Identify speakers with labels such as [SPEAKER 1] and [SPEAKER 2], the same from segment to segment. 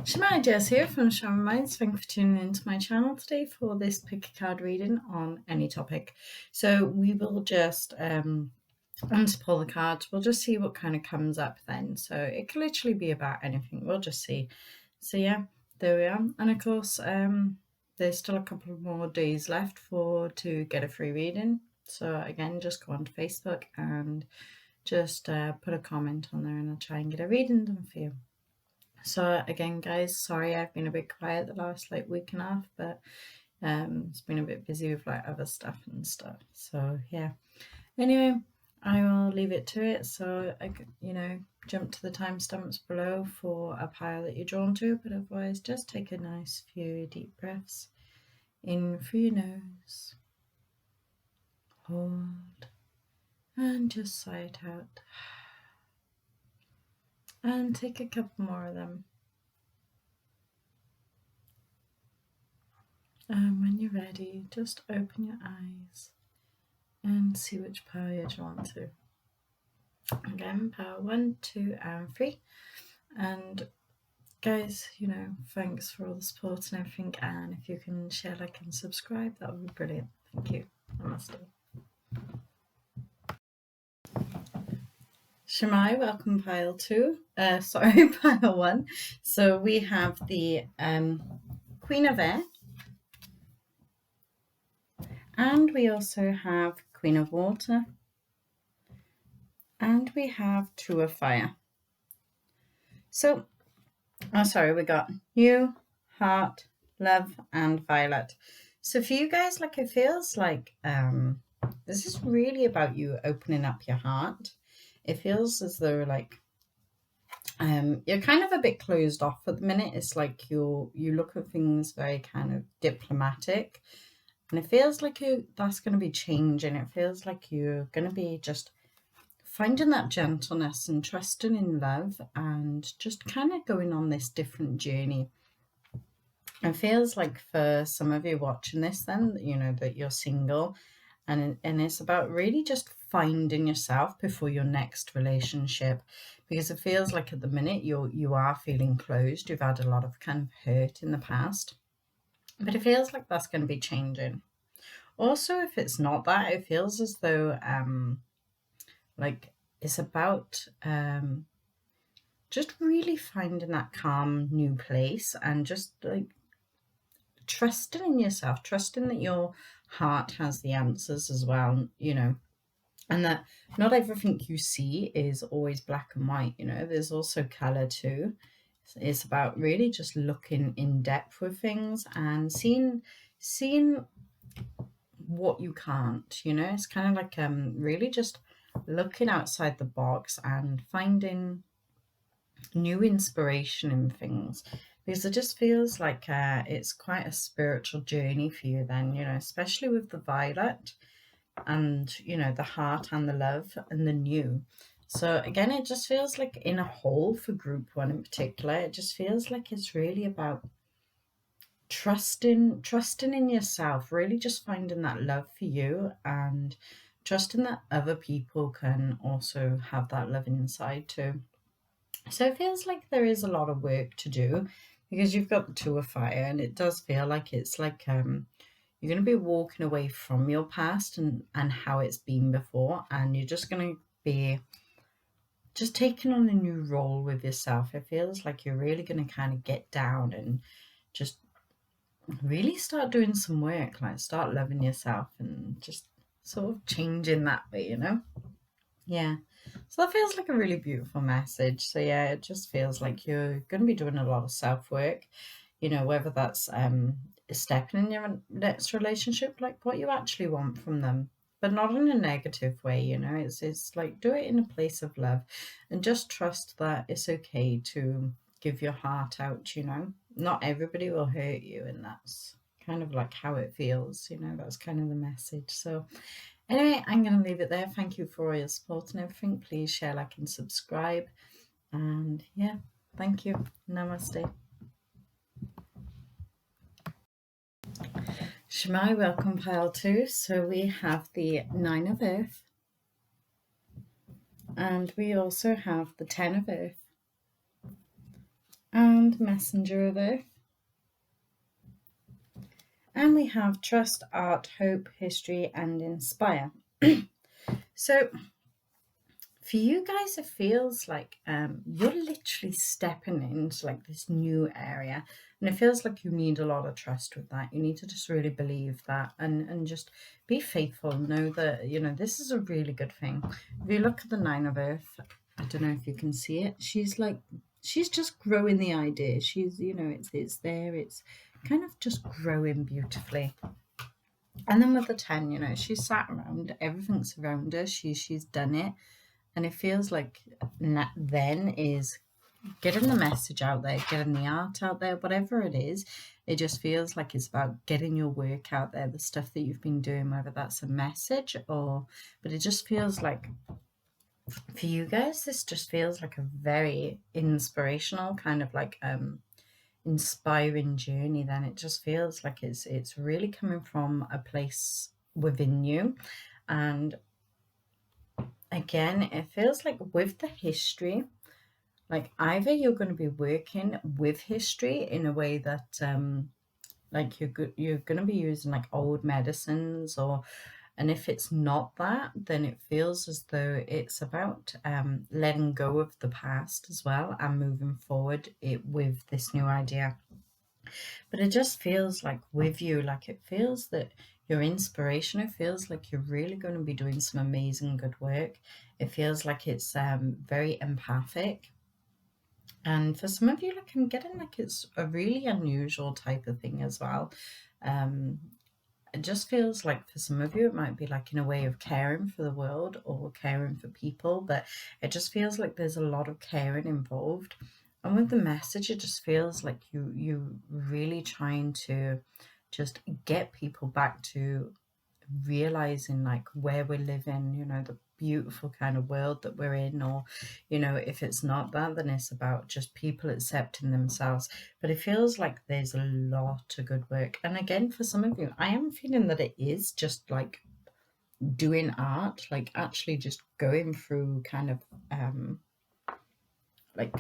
[SPEAKER 1] Shemai Jess here from Shaman Minds. Thank you for tuning into my channel today for this pick a card reading on any topic. So we will just pull the cards. We'll just see what kind of comes up then. So it could literally be about anything. We'll just see. So yeah, there we are. And of course, there's still a couple more days left to get a free reading. So again, just go onto Facebook and just put a comment on there, and I'll try and get a reading done for you. So again, guys, sorry I've been a bit quiet the last week and a half, but it's been a bit busy with other stuff and stuff. So yeah. Anyway, I will leave it to it. So I could, jump to the timestamps below for a pile that you're drawn to, but otherwise just take a nice few deep breaths in through your nose, hold, and just sigh it out. And take a couple more of them. And when you're ready, just open your eyes and see which pile you're drawn to. Again, pile 1, 2, and 3. And guys, thanks for all the support and everything. And if you can share, like, and subscribe, that would be brilliant. Thank you. Namaste. Shemai, welcome pile 2. Pile 1. So we have the Queen of Air. And we also have Queen of Water. And we have Two of Fire. So, we got you, heart, love, and violet. So for you guys, it feels like this is really about you opening up your heart. It feels as though you're kind of a bit closed off at the minute. It's like you look at things very kind of diplomatic, and it feels like that's going to be changing. It feels like you're going to be just finding that gentleness and trusting in love and just kind of going on this different journey. It feels like for some of you watching this then, that you're single, and it's about really just finding yourself before your next relationship, because it feels like at the minute you are feeling closed. You've had a lot of kind of hurt in the past, but it feels like that's going to be changing. Also, if it's not that, it feels as though it's about just really finding that calm new place and just trusting in yourself, trusting that your heart has the answers as well, and that not everything you see is always black and white. There's also color too. It's about really just looking in depth with things and seeing what you can't. It's kind of like really just looking outside the box and finding new inspiration in things, because it just feels like it's quite a spiritual journey for you then, especially with the violet and the heart and the love and the new. So again, it just feels like in a whole for group 1 in particular, it just feels like it's really about trusting in yourself, really just finding that love for you and trusting that other people can also have that love inside too. So it feels like there is a lot of work to do, because you've got the Two of Fire, and it does feel like it's like you're going to be walking away from your past and how it's been before, and you're just going to be just taking on a new role with yourself. It feels like you're really going to kind of get down and just really start doing some work, start loving yourself and just sort of changing that way, Yeah. So that feels like a really beautiful message. So yeah, it just feels like you're going to be doing a lot of self-work, whether that's stepping in your next relationship, like what you actually want from them, but not in a negative way. It's like do it in a place of love and just trust that it's okay to give your heart out. Not everybody will hurt you, and that's kind of like how it feels. That's kind of the message. So anyway, I'm going to leave it there. Thank you for all your support and everything. Please share, like, and subscribe. And yeah, thank you. Namaste. Shemai, welcome pile 2. So we have the 9 of Earth. And we also have the 10 of Earth. And and Messenger of Earth. And we have Trust, Art, Hope, History, and Inspire. So for you guys, it feels like you're literally stepping into like this new area, and it feels like you need a lot of trust with that. You need to just really believe that, and just be faithful. Know that this is a really good thing. If you look at the Nine of Earth, I don't know if you can see it. She's just growing the idea. She's it's there. It's kind of just growing beautifully. And then with the 10, she's sat around, everything's around her, she's done it. And it feels like then is getting the message out there, getting the art out there, whatever it is. It just feels like it's about getting your work out there, the stuff that you've been doing, whether that's a message but it just feels like for you guys, this just feels like a very inspirational kind of like inspiring journey. Then it just feels like it's really coming from a place within you. And again, it feels like with the history, like either you're going to be working with history in a way that like you're going to be using like old medicines, and if it's not that, then it feels as though it's about letting go of the past as well and moving forward with this new idea. But it just feels like with you, like it feels that your inspiration, it feels like you're really going to be doing some amazing good work. It feels like it's very empathic. And for some of you, like I'm getting like it's a really unusual type of thing as well. Um, it just feels like for some of you, it might be like in a way of caring for the world or caring for people, but it just feels like there's a lot of caring involved. And with the message, it just feels like you really trying to just get people back to realizing like where we're living, the beautiful kind of world that we're in, or if it's not that, then it's about just people accepting themselves. But it feels like there's a lot of good work. And again, for some of you, I am feeling that it is just like doing art, like actually just going through kind of like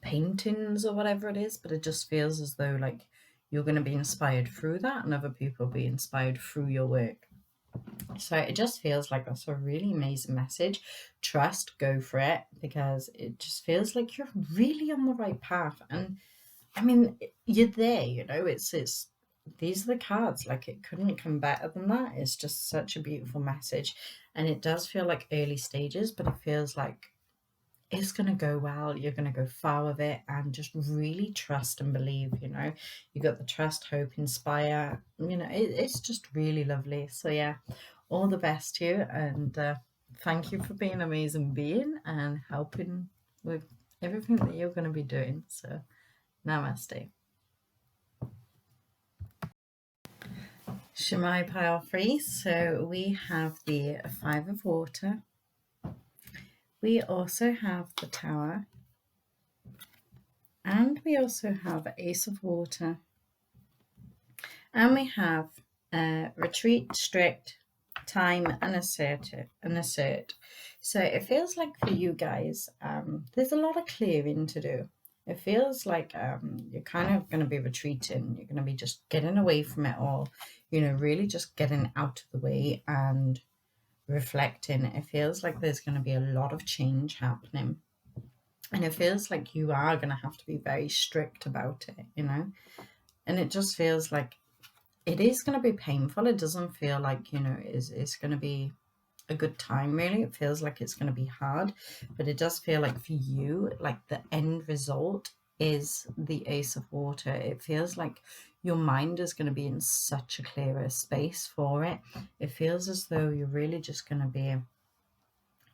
[SPEAKER 1] paintings or whatever it is. But it just feels as though like you're going to be inspired through that, and other people be inspired through your work. So it just feels like that's a really amazing message. Trust, go for it, because it just feels like you're really on the right path. And I mean, you're there, it's these are the cards. Like it couldn't come better than that. It's just such a beautiful message. And it does feel like early stages, but it feels like it's going to go well. You're going to go far with it, and just really trust and believe. You got the trust, hope, inspire. It's just really lovely. So yeah, all the best to you, and thank you for being an amazing being and helping with everything that you're going to be doing. So namaste. Shemai pile free. So we have the 5 of water. We also have the Tower, and we also have Ace of Water, and we have Retreat, Strict, Time, and Assert. So it feels like for you guys, there's a lot of clearing to do. It feels like you're kind of going to be retreating. You're going to be just getting away from it all, really just getting out of the way and reflecting. It feels like there's going to be a lot of change happening. And it feels like you are going to have to be very strict about it, And it just feels like it is going to be painful. It doesn't feel like, it's going to be a good time, really. It feels like it's going to be hard. But it does feel like for you, like the end result is the Ace of Water. It feels like your mind is going to be in such a clearer space for it. It feels as though you're really just going to be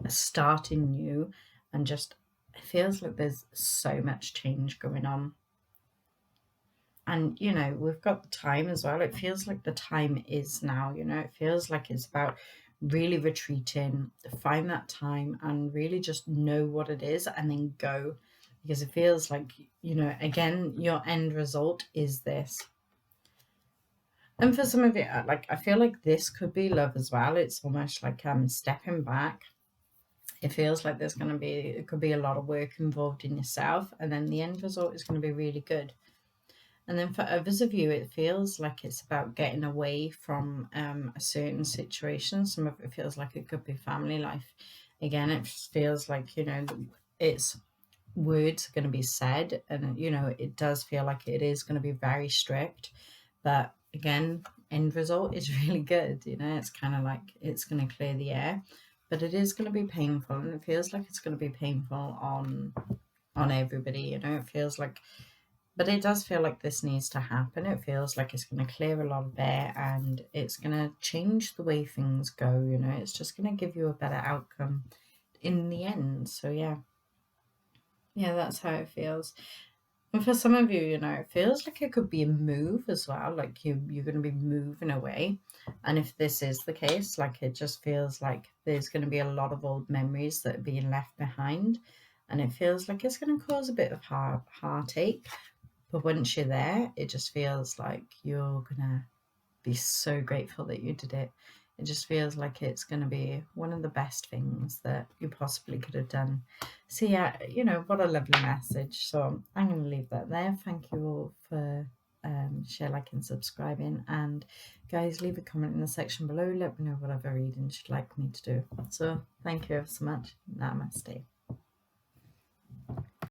[SPEAKER 1] starting new, and just it feels like there's so much change going on. And we've got the time as well. It feels like the time is now. It feels like it's about really retreating, find that time and really just know what it is and then go, because it feels like again, your end result is this. And for some of you, like I feel like this could be love as well. It's almost like stepping back. It feels like it could be a lot of work involved in yourself, and then the end result is going to be really good. And then for others of you, it feels like it's about getting away from a certain situation. Some of it feels like it could be family life. Again, it feels like, it's words are going to be said, and, it does feel like it is going to be very strict. But again, end result is really good. It's kind of like it's going to clear the air, but it is going to be painful, and it feels like it's going to be painful on everybody. It feels like, but it does feel like this needs to happen. It feels like it's going to clear a lot of air, and it's going to change the way things go. It's just going to give you a better outcome in the end. So yeah, that's how it feels. And for some of you, it feels like it could be a move as well. Like you're going to be moving away. And if this is the case, like it just feels like there's going to be a lot of old memories that are being left behind. And it feels like it's going to cause a bit of heartache. But once you're there, it just feels like you're going to be so grateful that you did it. It just feels like it's going to be one of the best things that you possibly could have done. So, yeah, what a lovely message. So, I'm going to leave that there. Thank you all for share, liking, subscribing. And, guys, leave a comment in the section below. Let me know what other readings you'd like me to do. So, thank you ever so much. Namaste.